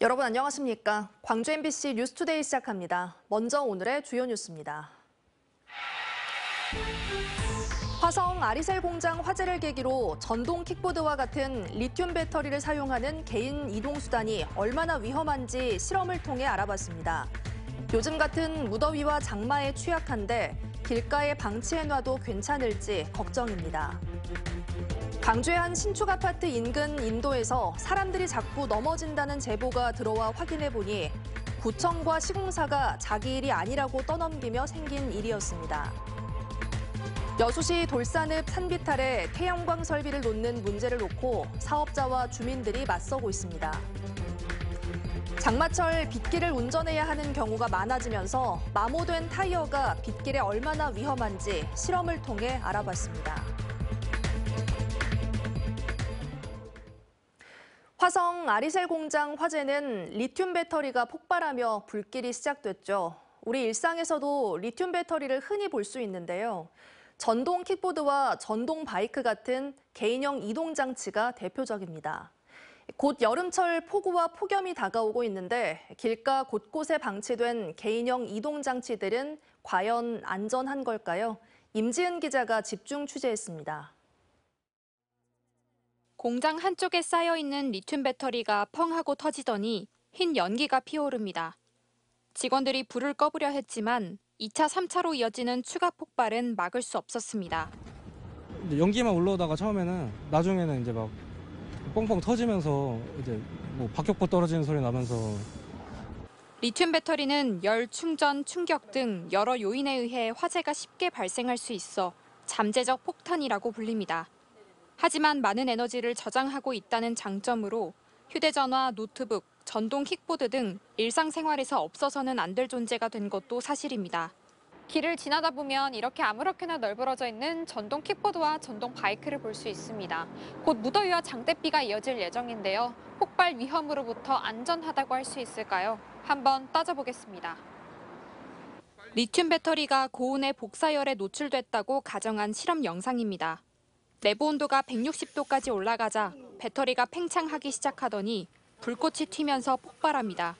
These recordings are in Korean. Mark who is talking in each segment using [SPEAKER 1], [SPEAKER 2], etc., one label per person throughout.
[SPEAKER 1] 여러분 안녕하십니까? 광주 MBC 뉴스투데이 시작합니다. 먼저 오늘의 주요 뉴스입니다. 화성 아리셀 공장 화재를 계기로 전동 킥보드와 같은 리튬 배터리를 사용하는 개인 이동수단이 얼마나 위험한지 실험을 통해 알아봤습니다. 요즘 같은 무더위와 장마에 취약한데 길가에 방치해놔도 괜찮을지 걱정입니다. 광주의 한 신축 아파트 인근 인도에서 사람들이 자꾸 넘어진다는 제보가 들어와 확인해보니 구청과 시공사가 자기 일이 아니라고 떠넘기며 생긴 일이었습니다. 여수시 돌산읍 산비탈에 태양광 설비를 놓는 문제를 놓고 사업자와 주민들이 맞서고 있습니다. 장마철 빗길을 운전해야 하는 경우가 많아지면서 마모된 타이어가 빗길에 얼마나 위험한지 실험을 통해 알아봤습니다. 화성 아리셀 공장 화재는 리튬 배터리가 폭발하며 불길이 시작됐죠. 우리 일상에서도 리튬 배터리를 흔히 볼 수 있는데요. 전동 킥보드와 전동 바이크 같은 개인형 이동 장치가 대표적입니다. 곧 여름철 폭우와 폭염이 다가오고 있는데 길가 곳곳에 방치된 개인형 이동 장치들은 과연 안전한 걸까요? 임지은 기자가 집중 취재했습니다.
[SPEAKER 2] 공장 한쪽에 쌓여있는 리튬 배터리가 펑 하고 터지더니 흰 연기가 피어오릅니다. 직원들이 불을 꺼보려 했지만 2차, 3차로 이어지는 추가 폭발은 막을 수 없었습니다.
[SPEAKER 3] 연기만 올라오다가 처음에는 나중에는 이제 막 뻥뻥 터지면서 이제 뭐 박격포 떨어지는 소리 나면서
[SPEAKER 2] 리튬 배터리는 열, 충전, 충격 등 여러 요인에 의해 화재가 쉽게 발생할 수 있어 잠재적 폭탄이라고 불립니다. 하지만 많은 에너지를 저장하고 있다는 장점으로 휴대전화, 노트북, 전동 킥보드 등 일상생활에서 없어서는 안 될 존재가 된 것도 사실입니다. 길을 지나다 보면 이렇게 아무렇게나 널브러져 있는 전동 킥보드와 전동 바이크를 볼 수 있습니다. 곧 무더위와 장대비가 이어질 예정인데요. 폭발 위험으로부터 안전하다고 할 수 있을까요? 한번 따져보겠습니다. 리튬 배터리가 고온의 복사열에 노출됐다고 가정한 실험 영상입니다. 내부 온도가 160도까지 올라가자 배터리가 팽창하기 시작하더니 불꽃이 튀면서 폭발합니다.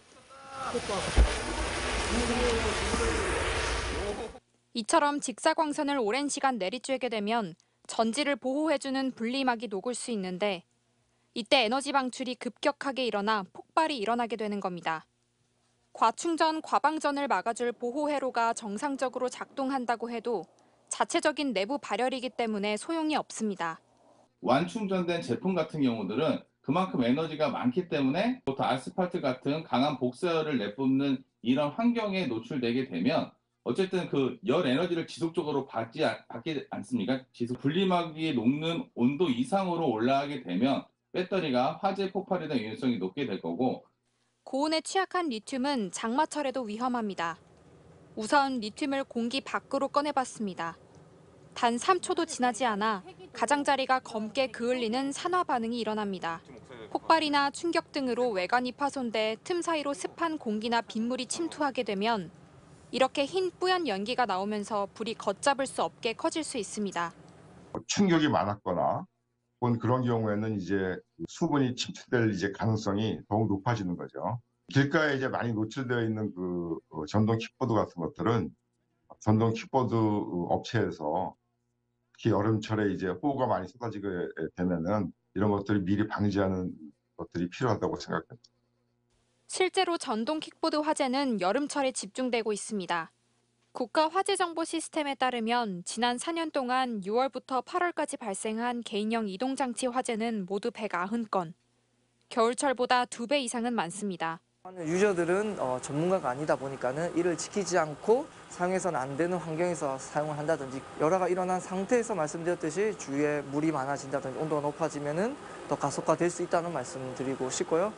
[SPEAKER 2] 이처럼 직사광선을 오랜 시간 내리쬐게 되면 전지를 보호해주는 분리막이 녹을 수 있는데 이때 에너지 방출이 급격하게 일어나 폭발이 일어나게 되는 겁니다. 과충전, 과방전을 막아줄 보호 회로가 정상적으로 작동한다고 해도 자체적인 내부 발열이기 때문에 소용이 없습니다.
[SPEAKER 4] 완충전된 제품 같은 경우들은 그만큼 에너지가 많기 때문에 보통 아스팔트 같은 강한 복사열을 내뿜는 이런 환경에 노출되게 되면 어쨌든 그 열 에너지를 지속적으로 받지 않습니까? 지속 분리막이 녹는 온도 이상으로 올라가게 되면 배터리가 화재 폭발에 대한 위험성이 높게 될 거고.
[SPEAKER 2] 고온에 취약한 리튬은 장마철에도 위험합니다. 우선 리튬을 공기 밖으로 꺼내봤습니다. 단 3초도 지나지 않아 가장자리가 검게 그을리는 산화 반응이 일어납니다. 폭발이나 충격 등으로 외관이 파손돼 틈 사이로 습한 공기나 빗물이 침투하게 되면 이렇게 흰 뿌연 연기가 나오면서 불이 걷잡을 수 없게 커질 수 있습니다.
[SPEAKER 5] 충격이 많았거나 혹은 그런 경우에는 이제 수분이 침투될 이제 가능성이 더욱 높아지는 거죠. 길가에 이제 많이 노출되어 있는 그 전동 킥보드 같은 것들은 전동 킥보드 업체에서 특히 여름철에 이제 호우가 많이 쏟아지게 되면은 이런 것들을 미리 방지하는 것들이 필요하다고 생각합니다.
[SPEAKER 2] 실제로 전동 킥보드 화재는 여름철에 집중되고 있습니다. 국가 화재 정보 시스템에 따르면 지난 4년 동안 6월부터 8월까지 발생한 개인형 이동장치 화재는 모두 190건. 겨울철보다 2배 이상은 많습니다.
[SPEAKER 6] 유저들은 전문가가 아니다 보니까는 이를 지키지 않고 사용해서는 안 되는 환경에서 사용을 한다든지 열화가 일어난 상태에서 말씀드렸듯이 주위에 물이 많아진다든지 온도가 높아지면은 더 가속화될 수 있다는 말씀 드리고 싶고요.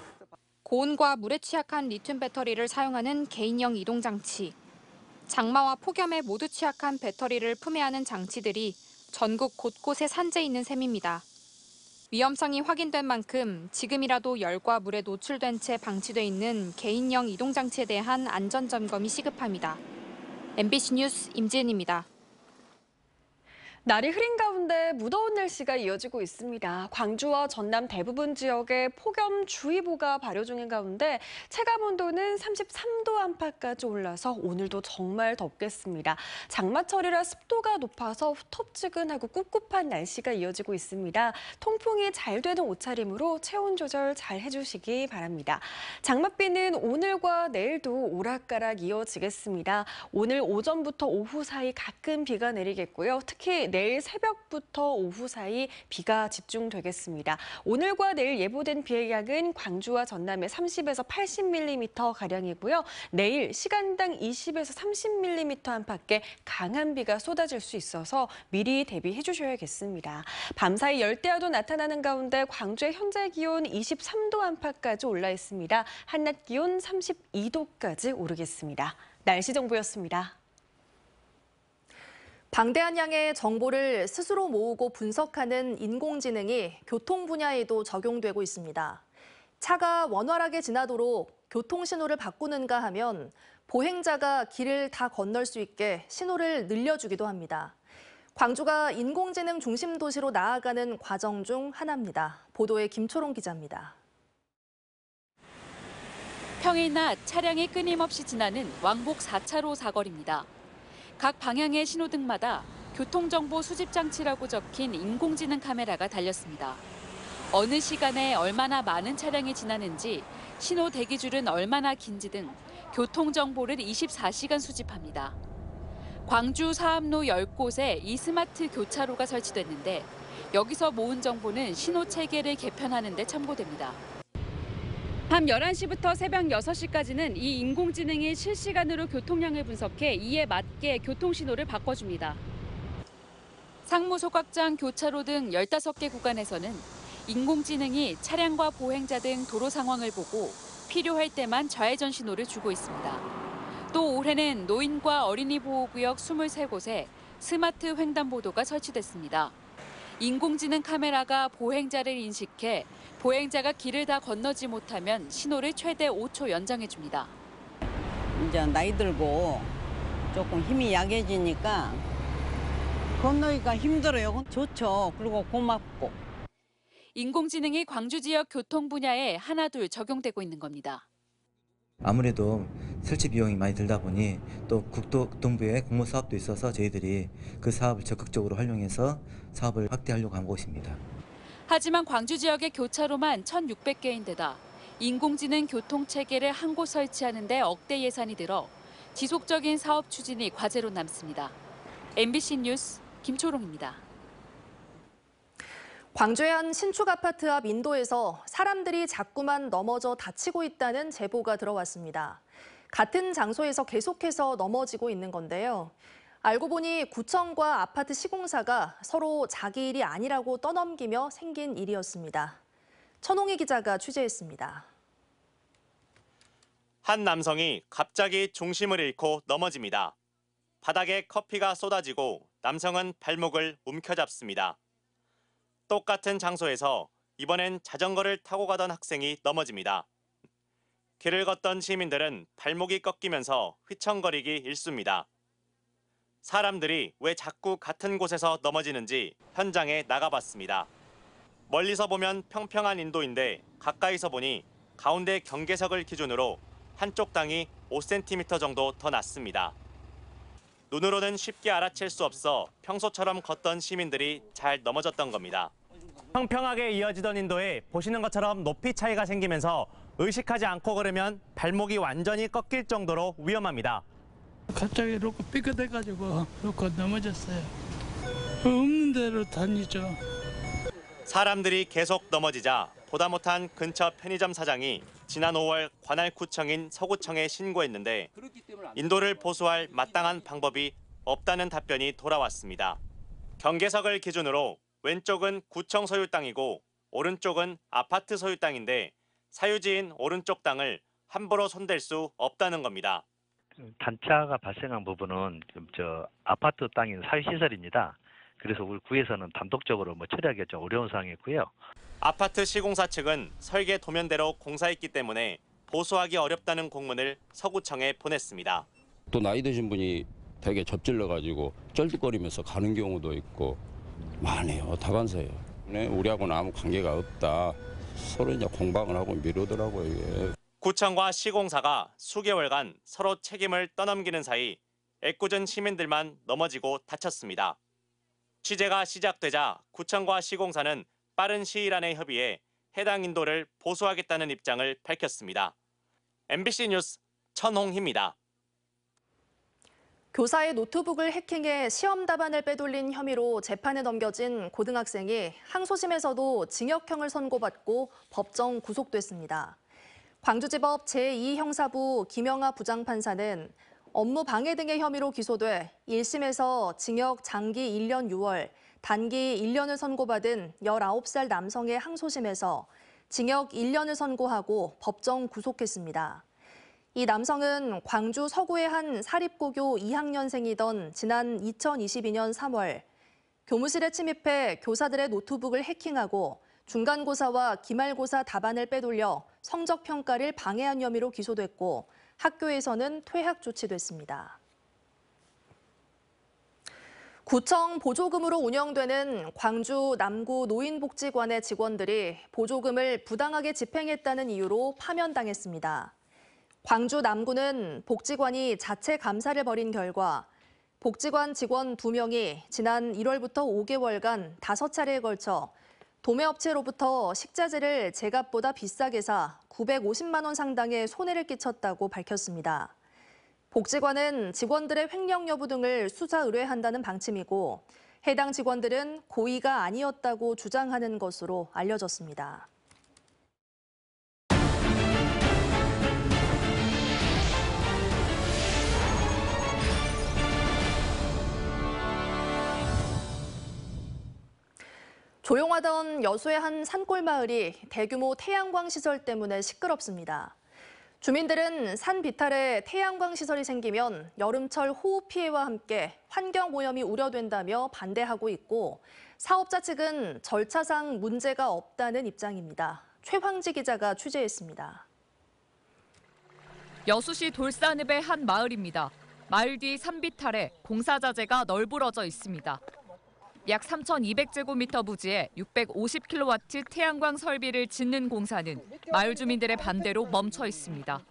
[SPEAKER 2] 고온과 물에 취약한 리튬 배터리를 사용하는 개인형 이동장치. 장마와 폭염에 모두 취약한 배터리를 품에 안은 장치들이 전국 곳곳에 산재 있는 셈입니다. 위험성이 확인된 만큼 지금이라도 열과 물에 노출된 채 방치돼 있는 개인형 이동장치에 대한 안전점검이 시급합니다. MBC 뉴스 임지은입니다.
[SPEAKER 7] 날이 흐린 가운데 무더운 날씨가 이어지고 있습니다. 광주와 전남 대부분 지역에 폭염주의보가 발효 중인 가운데 체감온도는 33도 안팎까지 올라서 오늘도 정말 덥겠습니다. 장마철이라 습도가 높아서 후텁지근하고 꿉꿉한 날씨가 이어지고 있습니다. 통풍이 잘 되는 옷차림으로 체온 조절 잘 해주시기 바랍니다. 장맛비는 오늘과 내일도 오락가락 이어지겠습니다. 오늘 오전부터 오후 사이 가끔 비가 내리겠고요. 특히 내일 새벽부터 오후 사이 비가 집중되겠습니다. 오늘과 내일 예보된 비의 양은 광주와 전남에 30에서 80mm가량이고요. 내일 시간당 20에서 30mm 안팎의 강한 비가 쏟아질 수 있어서 미리 대비해 주셔야겠습니다. 밤사이 열대야도 나타나는 가운데 광주의 현재 기온 23도 안팎까지 올라 있습니다. 한낮 기온 32도까지 오르겠습니다. 날씨 정보였습니다.
[SPEAKER 1] 방대한 양의 정보를 스스로 모으고 분석하는 인공지능이 교통 분야에도 적용되고 있습니다. 차가 원활하게 지나도록 교통신호를 바꾸는가 하면 보행자가 길을 다 건널 수 있게 신호를 늘려주기도 합니다. 광주가 인공지능 중심 도시로 나아가는 과정 중 하나입니다. 보도에 김초롱 기자입니다.
[SPEAKER 8] 평일낮 차량이 끊임없이 지나는 왕복 4차로 사거리입니다. 각 방향의 신호등마다 교통정보 수집 장치라고 적힌 인공지능 카메라가 달렸습니다. 어느 시간에 얼마나 많은 차량이 지나는지, 신호 대기줄은 얼마나 긴지 등 교통정보를 24시간 수집합니다. 광주 사암로 10곳에 이 스마트 교차로가 설치됐는데 여기서 모은 정보는 신호 체계를 개편하는 데 참고됩니다. 밤 11시부터 새벽 6시까지는 이 인공지능이 실시간으로 교통량을 분석해 이에 맞게 교통신호를 바꿔줍니다. 상무소각장, 교차로 등 15개 구간에서는 인공지능이 차량과 보행자 등 도로 상황을 보고 필요할 때만 좌회전 신호를 주고 있습니다. 또 올해는 노인과 어린이 보호구역 23곳에 스마트 횡단보도가 설치됐습니다. 인공지능 카메라가 보행자를 인식해 보행자가 길을 다 건너지 못하면 신호를 최대 5초 연장해줍니다.
[SPEAKER 9] 이제 나이 들고 조금 힘이 약해지니까 건너기가 힘들어요. 좋죠. 그리고 고맙고.
[SPEAKER 8] 인공지능이 광주 지역 교통 분야에 하나둘 적용되고 있는 겁니다.
[SPEAKER 10] 아무래도 설치 비용이 많이 들다 보니 또 국토교통부의 공모 사업도 있어서 저희들이 그 사업을 적극적으로 활용해서 사업을 확대하려고 한 곳입니다.
[SPEAKER 8] 하지만 광주 지역의 교차로만 1,600개인데다 인공지능 교통체계를 한 곳 설치하는 데 억대 예산이 들어 지속적인 사업 추진이 과제로 남습니다. MBC 뉴스 김초롱입니다.
[SPEAKER 1] 광주의 한 신축 아파트 앞 인도에서 사람들이 자꾸만 넘어져 다치고 있다는 제보가 들어왔습니다. 같은 장소에서 계속해서 넘어지고 있는 건데요. 알고 보니 구청과 아파트 시공사가 서로 자기 일이 아니라고 떠넘기며 생긴 일이었습니다. 천홍희 기자가 취재했습니다.
[SPEAKER 11] 한 남성이 갑자기 중심을 잃고 넘어집니다. 바닥에 커피가 쏟아지고 남성은 발목을 움켜잡습니다. 똑같은 장소에서 이번엔 자전거를 타고 가던 학생이 넘어집니다. 길을 걷던 시민들은 발목이 꺾이면서 휘청거리기 일쑤입니다. 사람들이 왜 자꾸 같은 곳에서 넘어지는지 현장에 나가봤습니다. 멀리서 보면 평평한 인도인데 가까이서 보니 가운데 경계석을 기준으로 한쪽 땅이 5cm 정도 더 낮습니다. 눈으로는 쉽게 알아챌 수 없어 평소처럼 걷던 시민들이 잘 넘어졌던 겁니다.
[SPEAKER 12] 평평하게 이어지던 인도에 보시는 것처럼 높이 차이가 생기면서 의식하지 않고 걸으면 발목이 완전히 꺾일 정도로 위험합니다.
[SPEAKER 13] 갑자기 놓고 삐끗해가지고 놓고 넘어졌어요. 없는 대로 다니죠.
[SPEAKER 11] 사람들이 계속 넘어지자 보다 못한 근처 편의점 사장이 지난 5월 관할구청인 서구청에 신고했는데 인도를 보수할 마땅한 방법이 없다는 답변이 돌아왔습니다. 경계석을 기준으로 왼쪽은 구청 소유 땅이고 오른쪽은 아파트 소유 땅인데 사유지인 오른쪽 땅을 함부로 손댈 수 없다는 겁니다.
[SPEAKER 14] 단차가 발생한 부분은 아파트 땅인 사유시설입니다. 그래서 우리 구에서는 단독적으로 처리하기가 좀 어려운 상황이고요.
[SPEAKER 11] 아파트 시공사 측은 설계 도면대로 공사했기 때문에 보수하기 어렵다는 공문을 서구청에 보냈습니다.
[SPEAKER 15] 또 나이 드신 분이 벽에 접질러가지고 쩔뚝거리면서 가는 경우도 있고 많아요. 다반사예요. 네, 우리하고는 아무 관계가 없다. 서로 이제 공방을 하고 미루더라고요. 이게.
[SPEAKER 11] 구청과 시공사가 수개월간 서로 책임을 떠넘기는 사이 애꿎은 시민들만 넘어지고 다쳤습니다. 취재가 시작되자 구청과 시공사는 빠른 시일 안에 협의해 해당 인도를 보수하겠다는 입장을 밝혔습니다. MBC 뉴스 천홍희입니다.
[SPEAKER 1] 교사의 노트북을 해킹해 시험 답안을 빼돌린 혐의로 재판에 넘겨진 고등학생이 항소심에서도 징역형을 선고받고 법정 구속됐습니다. 광주지법 제2형사부 김영하 부장판사는 업무 방해 등의 혐의로 기소돼 1심에서 징역 장기 1년 6월, 단기 1년을 선고받은 19살 남성의 항소심에서 징역 1년을 선고하고 법정 구속했습니다. 이 남성은 광주 서구의 한 사립고교 2학년생이던 지난 2022년 3월 교무실에 침입해 교사들의 노트북을 해킹하고 중간고사와 기말고사 답안을 빼돌려 성적 평가를 방해한 혐의로 기소됐고 학교에서는 퇴학 조치됐습니다. 구청 보조금으로 운영되는 광주 남구 노인복지관의 직원들이 보조금을 부당하게 집행했다는 이유로 파면당했습니다. 광주 남구는 복지관이 자체 감사를 벌인 결과 복지관 직원 2명이 지난 1월부터 5개월간 5차례에 걸쳐 도매업체로부터 식자재를 제값보다 비싸게 사 950만 원 상당의 손해를 끼쳤다고 밝혔습니다. 복지관은 직원들의 횡령 여부 등을 수사 의뢰한다는 방침이고 해당 직원들은 고의가 아니었다고 주장하는 것으로 알려졌습니다. 조용하던 여수의 한 산골 마을이 대규모 태양광 시설 때문에 시끄럽습니다. 주민들은 산 비탈에 태양광 시설이 생기면 여름철 호우 피해와 함께 환경 오염이 우려된다며 반대하고 있고 사업자 측은 절차상 문제가 없다는 입장입니다. 최황지 기자가 취재했습니다.
[SPEAKER 16] 여수시 돌산읍의 한 마을입니다. 마을 뒤 산 비탈에 공사 자재가 널브러져 있습니다. 약 3,200제곱미터 부지에 650kW 태양광 설비를 짓는 공사는 마을 주민들의 반대로 멈춰 있습니다.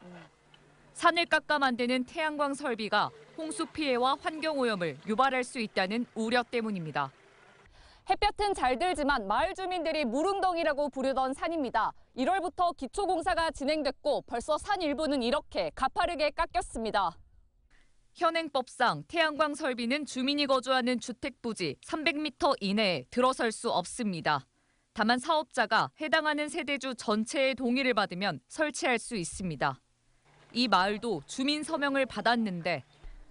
[SPEAKER 16] 산을 깎아 만드는 태양광 설비가 홍수 피해와 환경 오염을 유발할 수 있다는 우려 때문입니다.
[SPEAKER 17] 햇볕은 잘 들지만 마을 주민들이 물웅덩이라고 부르던 산입니다. 1월부터 기초공사가 진행됐고 벌써 산 일부는 이렇게 가파르게 깎였습니다.
[SPEAKER 16] 현행법상 태양광 설비는 주민이 거주하는 주택 부지 300m 이내에 들어설 수 없습니다. 다만 사업자가 해당하는 세대주 전체의 동의를 받으면 설치할 수 있습니다. 이 마을도 주민 서명을 받았는데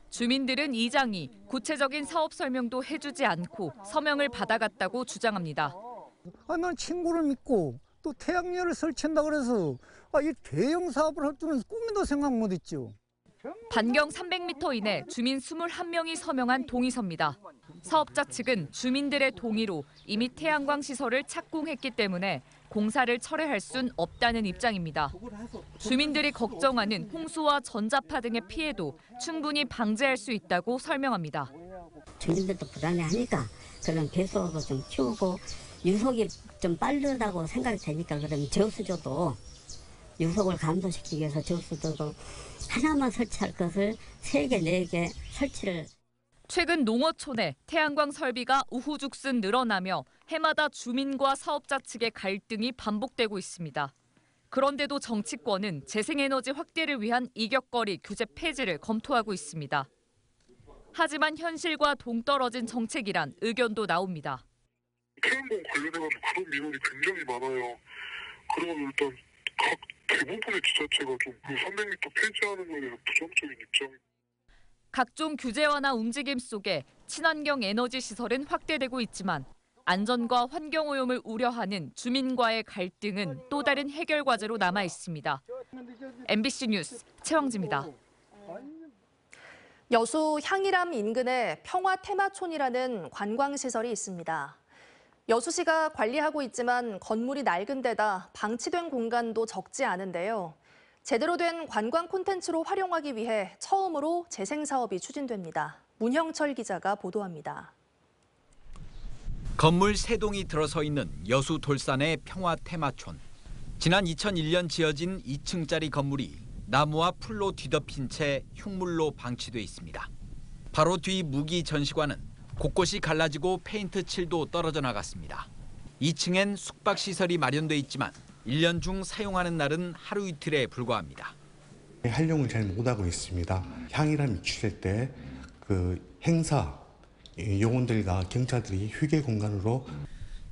[SPEAKER 16] 주민들은 이장이 구체적인 사업 설명도 해주지 않고 서명을 받아갔다고 주장합니다.
[SPEAKER 18] 난 친구를 믿고 또 태양열을 설치한다 그래서 이 대형 사업을 할 줄은 꿈에도 생각 못했죠.
[SPEAKER 16] 반경 300m 이내 주민 21명이 서명한 동의서입니다. 사업자 측은 주민들의 동의로 이미 태양광 시설을 착공했기 때문에 공사를 철회할 순 없다는 입장입니다. 주민들이 걱정하는 홍수와 전자파 등의 피해도 충분히 방지할 수 있다고 설명합니다.
[SPEAKER 19] 주민들도 불안해하니까 그런 배수도 좀 키우고 유속이 좀 빠르다고 생각이 되니까 그러면 저수조도 유속을 감소시키기 위해서 저수조도 하나만 설치할 것을 3개, 4개 설치를.
[SPEAKER 16] 최근 농어촌에 태양광 설비가 우후죽순 늘어나며 해마다 주민과 사업자 측의 갈등이 반복되고 있습니다. 그런데도 정치권은 재생에너지 확대를 위한 이격거리 규제 폐지를 검토하고 있습니다. 하지만 현실과 동떨어진 정책이란 의견도 나옵니다.
[SPEAKER 20] 태양광 관련해서 그런 민원이 굉장히 많아요. 그러면 일단 각 대부분의 지자체가 좀 그 300m 폐지하는 거에 대한 부정적인 입장입니다.
[SPEAKER 16] 각종 규제 완화 움직임 속에 친환경 에너지 시설은 확대되고 있지만 안전과 환경 오염을 우려하는 주민과의 갈등은 또 다른 해결 과제로 남아 있습니다. MBC 뉴스 최황지입니다.
[SPEAKER 1] 여수 향일암 인근에 평화 테마촌이라는 관광시설이 있습니다. 여수시가 관리하고 있지만 건물이 낡은 데다 방치된 공간도 적지 않은데요. 제대로 된 관광 콘텐츠로 활용하기 위해 처음으로 재생 사업이 추진됩니다. 문형철 기자가 보도합니다.
[SPEAKER 21] 건물 3동이 들어서 있는 여수 돌산의 평화테마촌. 지난 2001년 지어진 2층짜리 건물이 나무와 풀로 뒤덮인 채 흉물로 방치돼 있습니다. 바로 뒤 무기 전시관은 곳곳이 갈라지고 페인트 칠도 떨어져 나갔습니다. 2층엔 숙박시설이 마련돼 있지만 1년 중 사용하는 날은 하루 이틀에 불과합니다.
[SPEAKER 22] 활용을 잘 못하고 있습니다. 향이랑 미취될 때 그 행사, 요원들과 경찰들이 휴게 공간으로.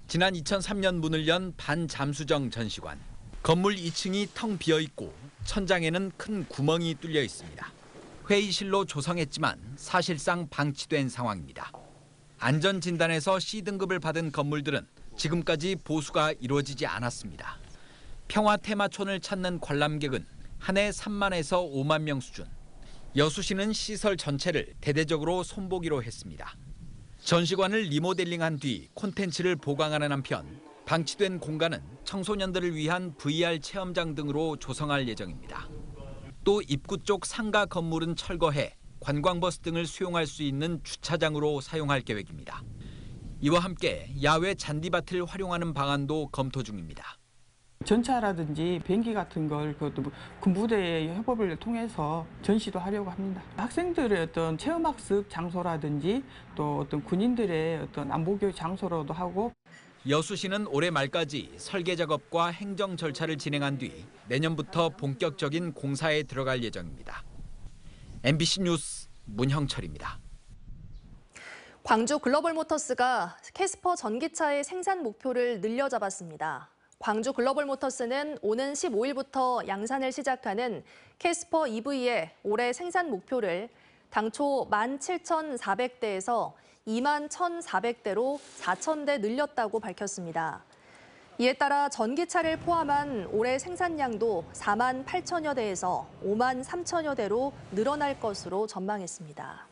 [SPEAKER 21] 지난 2003년 문을 연 반잠수정 전시관. 건물 2층이 텅 비어 있고 천장에는 큰 구멍이 뚫려 있습니다. 회의실로 조성했지만 사실상 방치된 상황입니다. 안전진단에서 C등급을 받은 건물들은 지금까지 보수가 이루어지지 않았습니다. 평화테마촌을 찾는 관람객은 한 해 3만에서 5만 명 수준. 여수시는 시설 전체를 대대적으로 손보기로 했습니다. 전시관을 리모델링한 뒤 콘텐츠를 보강하는 한편 방치된 공간은 청소년들을 위한 VR 체험장 등으로 조성할 예정입니다. 또 입구 쪽 상가 건물은 철거해 관광버스 등을 수용할 수 있는 주차장으로 사용할 계획입니다. 이와 함께 야외 잔디밭을 활용하는 방안도 검토 중입니다.
[SPEAKER 23] 전차라든지 비행기 같은 걸 그 무대의 협업을 통해서 전시도 하려고 합니다. 학생들의 어떤 체험학습 장소라든지 또 어떤 군인들의 어떤 안보교육 장소로도 하고.
[SPEAKER 21] 여수시는 올해 말까지 설계 작업과 행정 절차를 진행한 뒤 내년부터 본격적인 공사에 들어갈 예정입니다. MBC 뉴스 문형철입니다.
[SPEAKER 1] 광주 글로벌모터스가 캐스퍼 전기차의 생산 목표를 늘려잡았습니다. 광주 글로벌모터스는 오는 15일부터 양산을 시작하는 캐스퍼 EV의 올해 생산 목표를 당초 17,400대에서 21,400대로 4,000대 늘렸다고 밝혔습니다. 이에 따라 전기차를 포함한 올해 생산량도 4만 8천여 대에서 5만 3천여 대로 늘어날 것으로 전망했습니다.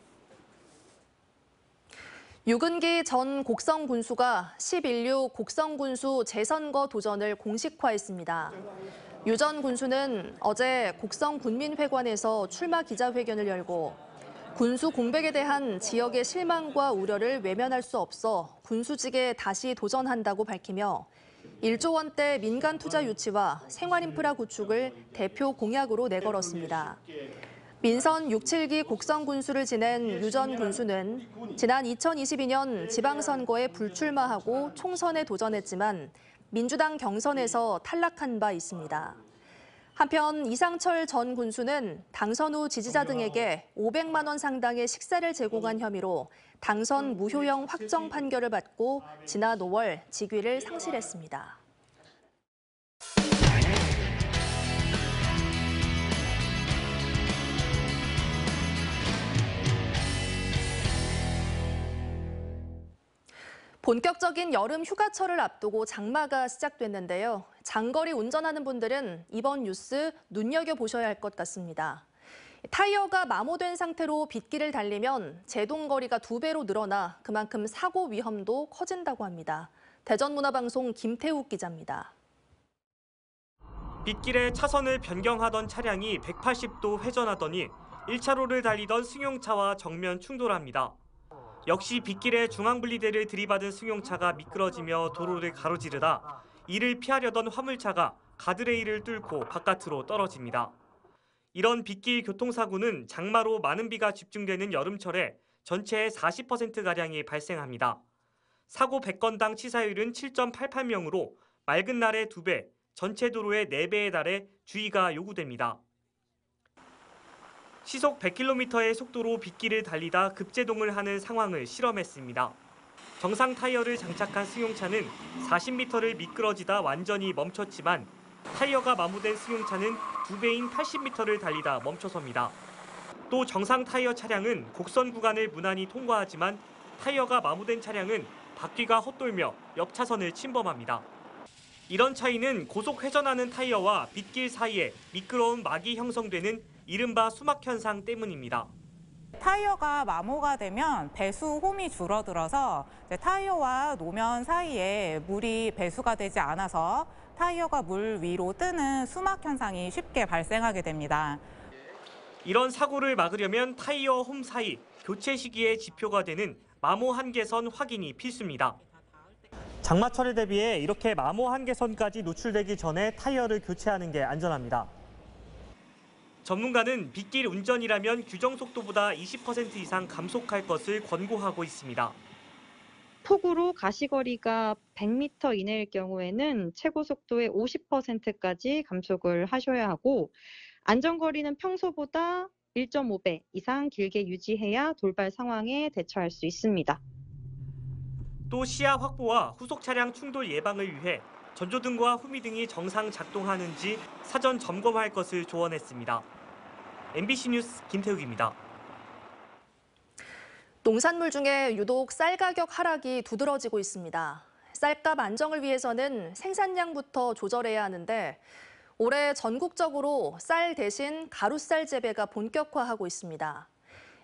[SPEAKER 1] 유근기 전 곡성 군수가 11.6 곡성 군수 재선거 도전을 공식화했습니다. 유 전 군수는 어제 곡성 군민회관에서 출마 기자회견을 열고 군수 공백에 대한 지역의 실망과 우려를 외면할 수 없어 군수직에 다시 도전한다고 밝히며 1조 원대 민간 투자 유치와 생활인프라 구축을 대표 공약으로 내걸었습니다. 민선 6.7기 곡성 군수를 지낸 유 전 군수는 지난 2022년 지방선거에 불출마하고 총선에 도전했지만 민주당 경선에서 탈락한 바 있습니다. 한편 이상철 전 군수는 당선 후 지지자 등에게 500만 원 상당의 식사를 제공한 혐의로 당선 무효형 확정 판결을 받고 지난 5월 직위를 상실했습니다. 본격적인 여름 휴가철을 앞두고 장마가 시작됐는데요. 장거리 운전하는 분들은 이번 뉴스 눈여겨보셔야 할 것 같습니다. 타이어가 마모된 상태로 빗길을 달리면 제동거리가 2배로 늘어나 그만큼 사고 위험도 커진다고 합니다. 대전문화방송 김태욱 기자입니다.
[SPEAKER 24] 빗길에 차선을 변경하던 차량이 180도 회전하더니 1차로를 달리던 승용차와 정면 충돌합니다. 역시 빗길에 중앙분리대를 들이받은 승용차가 미끄러지며 도로를 가로지르다 이를 피하려던 화물차가 가드레일을 뚫고 바깥으로 떨어집니다. 이런 빗길 교통사고는 장마로 많은 비가 집중되는 여름철에 전체의 40%가량이 발생합니다. 사고 100건당 치사율은 7.88명으로 맑은 날의 2배, 전체 도로의 4배에 달해 주의가 요구됩니다. 시속 100km의 속도로 빗길을 달리다 급제동을 하는 상황을 실험했습니다. 정상 타이어를 장착한 승용차는 40m를 미끄러지다 완전히 멈췄지만 타이어가 마모된 승용차는 2배인 80m를 달리다 멈춰섭니다. 또 정상 타이어 차량은 곡선 구간을 무난히 통과하지만 타이어가 마모된 차량은 바퀴가 헛돌며 옆 차선을 침범합니다. 이런 차이는 고속 회전하는 타이어와 빗길 사이에 미끄러운 막이 형성되는 이른바 수막 현상 때문입니다.
[SPEAKER 25] 타이어가 마모가 되면 배수 홈이 줄어들어서 타이어와 노면 사이에 물이 배수가 되지 않아서 타이어가 물 위로 뜨는 수막 현상이 쉽게 발생하게 됩니다.
[SPEAKER 24] 이런 사고를 막으려면 타이어 홈 사이 교체 시기의 지표가 되는 마모 한계선 확인이 필수입니다.
[SPEAKER 2] 장마철에 대비해 이렇게 마모 한계선까지 노출되기 전에 타이어를 교체하는 게 안전합니다.
[SPEAKER 24] 전문가는 빗길 운전이라면 규정 속도보다 20% 이상 감속할 것을 권고하고 있습니다.
[SPEAKER 3] 폭우로 가시거리가 100m 이내일 경우에는 최고 속도의 50%까지 감속을 하셔야 하고 안전거리는 평소보다 1.5배 이상 길게 유지해야 돌발 상황에 대처할 수 있습니다.
[SPEAKER 24] 또 시야 확보와 후속 차량 충돌 예방을 위해 전조등과 후미등이 정상 작동하는지 사전 점검할 것을 조언했습니다. MBC 뉴스 김태욱입니다.
[SPEAKER 1] 농산물 중에 유독 쌀 가격 하락이 두드러지고 있습니다. 쌀값 안정을 위해서는 생산량부터 조절해야 하는데 올해 전국적으로 쌀 대신 가루쌀 재배가 본격화하고 있습니다.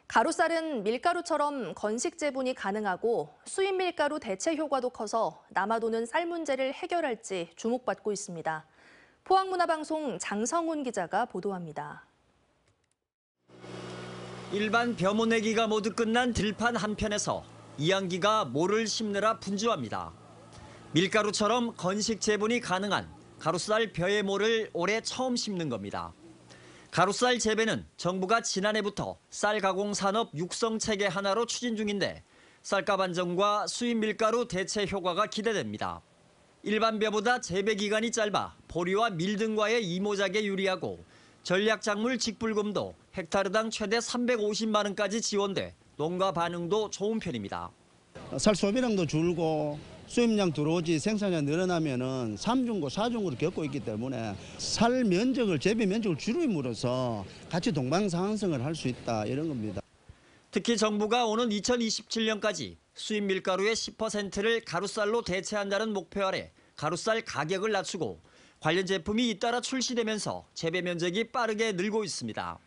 [SPEAKER 1] 가루쌀은 밀가루처럼 건식 재분이 가능하고 수입 밀가루 대체 효과도 커서 남아도는 쌀 문제를 해결할지 주목받고 있습니다. 포항문화방송 장성훈 기자가 보도합니다.
[SPEAKER 4] 일반 벼모내기가 모두 끝난 들판 한편에서 이양기가 모를 심느라 분주합니다. 밀가루처럼 건식 재분이 가능한 가루쌀 벼의 모를 올해 처음 심는 겁니다. 가루쌀 재배는 정부가 지난해부터 쌀 가공 산업 육성 체계 하나로 추진 중인데 쌀값 안정과 수입 밀가루 대체 효과가 기대됩니다. 일반 벼보다 재배 기간이 짧아 보리와 밀 등과의 이모작에 유리하고 전략작물 직불금도 헥타르당 최대 350만 원까지 지원돼 농가 반응도 좋은 편입니다.
[SPEAKER 5] 쌀 소비량도 줄고 수입량 들어오지 생산량 늘어나면은 3중고, 4중고를 겪고 있기 때문에 쌀 면적을 재배 면적을 줄임으로써 같이 동방상승을 할 수 있다 이런 겁니다.
[SPEAKER 4] 특히 정부가 오는 2027년까지 수입 밀가루의 10%를 가루쌀로 대체한다는 목표 아래 가루쌀 가격을 낮추고 관련 제품이 잇따라 출시되면서 재배 면적이 빠르게 늘고 있습니다.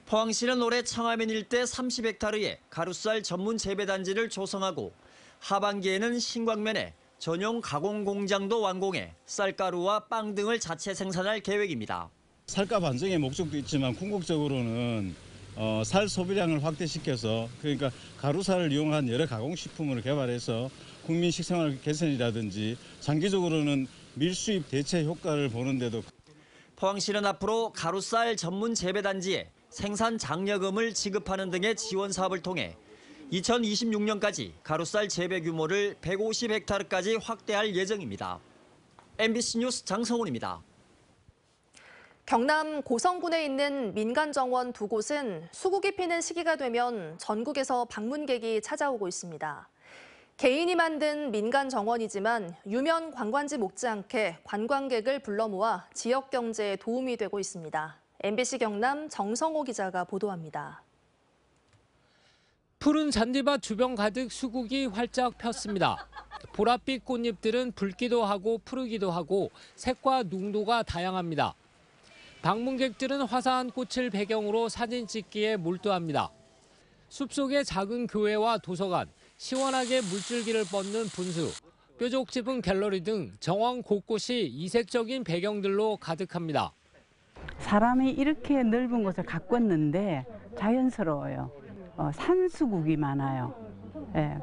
[SPEAKER 4] 포항시는 올해 청하면 일대 30헥타르에 가루쌀 전문 재배단지를 조성하고 하반기에는 신광면에 전용 가공 공장도 완공해 쌀가루와 빵 등을 자체 생산할 계획입니다.
[SPEAKER 6] 쌀값 안정의 목적도 있지만 궁극적으로는 쌀 소비량을 확대시켜서 그러니까 가루쌀을 이용한 여러 가공식품을 개발해서 국민 식생활 개선이라든지 장기적으로는 밀수입 대체 효과를 보는데도
[SPEAKER 4] 포항시는 앞으로 가루쌀 전문 재배단지에 생산 장려금을 지급하는 등의 지원 사업을 통해 2026년까지 가루쌀 재배 규모를 150헥타르까지 확대할 예정입니다. MBC 뉴스 장성훈입니다.
[SPEAKER 1] 경남 고성군에 있는 민간 정원 두 곳은 수국이 피는 시기가 되면 전국에서 방문객이 찾아오고 있습니다. 개인이 만든 민간 정원이지만 유명 관광지 못지않게 관광객을 불러 모아 지역 경제에 도움이 되고 있습니다. MBC 경남 정성호 기자가 보도합니다.
[SPEAKER 26] 푸른 잔디밭 주변 가득 수국이 활짝 폈습니다. 보랏빛 꽃잎들은 붉기도 하고 푸르기도 하고 색과 농도가 다양합니다. 방문객들은 화사한 꽃을 배경으로 사진 찍기에 몰두합니다. 숲속의 작은 교회와 도서관, 시원하게 물줄기를 뻗는 분수, 뾰족 짚은 갤러리 등 정원 곳곳이 이색적인 배경들로 가득합니다.
[SPEAKER 27] 사람이 이렇게 넓은 곳을 가꿨는데 자연스러워요. 산수국이 많아요.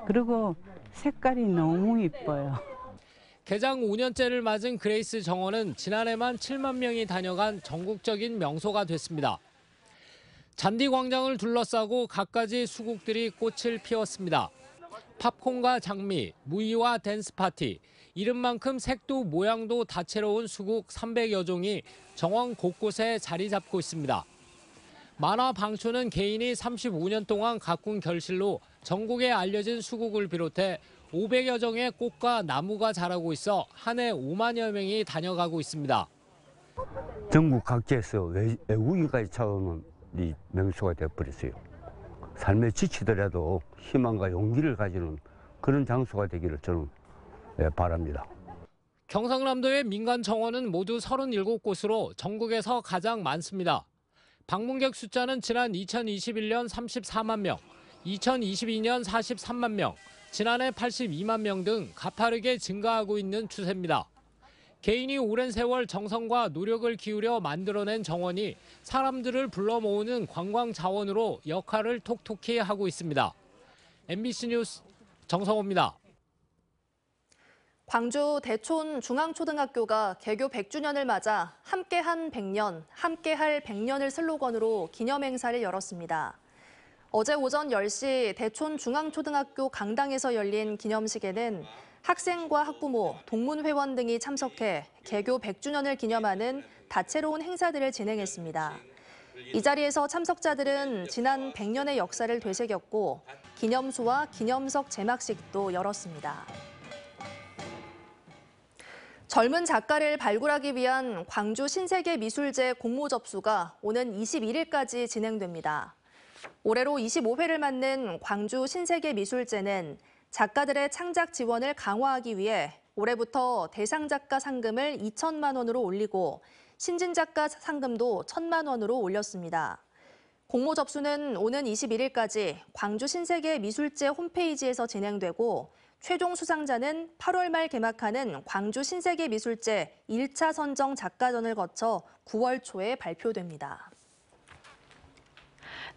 [SPEAKER 27] 그리고 색깔이 너무 이뻐요.
[SPEAKER 26] 개장 5년째를 맞은 그레이스 정원은 지난해만 7만 명이 다녀간 전국적인 명소가 됐습니다. 잔디 광장을 둘러싸고 갖가지 수국들이 꽃을 피웠습니다. 팝콘과 장미, 무의와 댄스 파티, 이름만큼 색도 모양도 다채로운 수국 300여 종이 정원 곳곳에 자리 잡고 있습니다. 만화 방초는 개인이 35년 동안 가꾼 결실로 전국에 알려진 수국을 비롯해 500여 종의 꽃과 나무가 자라고 있어 한 해 5만여 명이 다녀가고 있습니다.
[SPEAKER 28] 전국 각지에서 외국인까지 찾아오는 이 명소가 되어버렸어요. 삶에 지치더라도 희망과 용기를 가지는 그런 장소가 되기를 저는 바랍니다.
[SPEAKER 26] 경상남도의 민간 정원은 모두 37곳으로 전국에서 가장 많습니다. 방문객 숫자는 지난 2021년 34만 명, 2022년 43만 명, 지난해 82만 명 등 가파르게 증가하고 있는 추세입니다. 개인이 오랜 세월 정성과 노력을 기울여 만들어낸 정원이 사람들을 불러 모으는 관광 자원으로 역할을 톡톡히 하고 있습니다. MBC 뉴스 정성호입니다.
[SPEAKER 1] 광주 대촌 중앙초등학교가 개교 100주년을 맞아 함께한 100년, 함께할 100년을 슬로건으로 기념행사를 열었습니다. 어제 오전 10시 대촌 중앙초등학교 강당에서 열린 기념식에는 학생과 학부모, 동문회원 등이 참석해 개교 100주년을 기념하는 다채로운 행사들을 진행했습니다. 이 자리에서 참석자들은 지난 100년의 역사를 되새겼고 기념수와 기념석 제막식도 열었습니다. 젊은 작가를 발굴하기 위한 광주 신세계미술제 공모 접수가 오는 21일까지 진행됩니다. 올해로 25회를 맞는 광주 신세계미술제는 작가들의 창작 지원을 강화하기 위해 올해부터 대상 작가 상금을 2천만 원으로 올리고 신진 작가 상금도 1,000만 원으로 올렸습니다. 공모 접수는 오는 21일까지 광주 신세계미술제 홈페이지에서 진행되고 최종 수상자는 8월 말 개막하는 광주 신세계미술제 1차 선정 작가전을 거쳐 9월 초에 발표됩니다.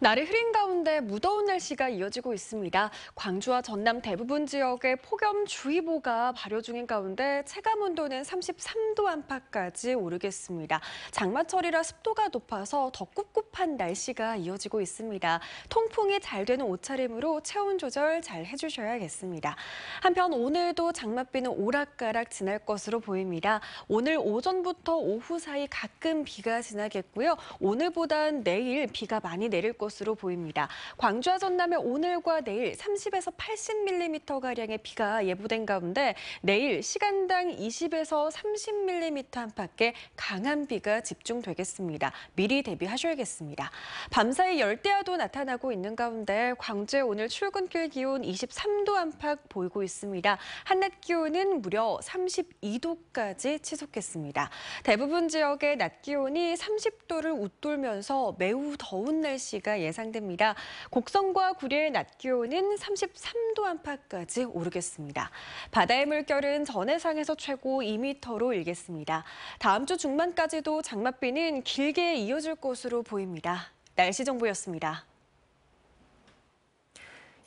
[SPEAKER 7] 날이 흐린 가운데 무더운 날씨가 이어지고 있습니다. 광주와 전남 대부분 지역에 폭염주의보가 발효 중인 가운데 체감온도는 33도 안팎까지 오르겠습니다. 장마철이라 습도가 높아서 더 꿉꿉한 날씨가 이어지고 있습니다. 통풍이 잘 되는 옷차림으로 체온 조절 잘 해주셔야겠습니다. 한편 오늘도 장맛비는 오락가락 지날 것으로 보입니다. 오늘 오전부터 오후 사이 가끔 비가 지나겠고요. 오늘보단 내일 비가 많이 내릴 것으로 보입니다. 광주와 전남의 오늘과 내일 30에서 80mm가량의 비가 예보된 가운데 내일 시간당 20에서 30mm 안팎의 강한 비가 집중되겠습니다. 미리 대비하셔야겠습니다. 밤사이 열대야도 나타나고 있는 가운데 광주의 오늘 출근길 기온 23도 안팎 보이고 있습니다. 한낮 기온은 무려 32도까지 치솟겠습니다. 대부분 지역의 낮 기온이 30도를 웃돌면서 매우 더운 날씨가 예상됩니다. 곡성과 구리의 낮 기온은 33도 안팎까지 오르겠습니다. 바다의 물결은 전해상에서 최고 2m로 일겠습니다. 다음 주 중반까지도 장맛비는 길게 이어질 것으로 보입니다. 날씨 정보였습니다.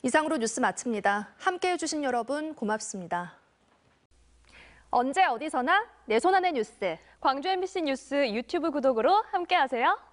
[SPEAKER 1] 이상으로 뉴스 마칩니다. 함께해 주신 여러분 고맙습니다.
[SPEAKER 8] 언제 어디서나 내 손 안의 뉴스. 광주 MBC 뉴스 유튜브 구독으로 함께하세요.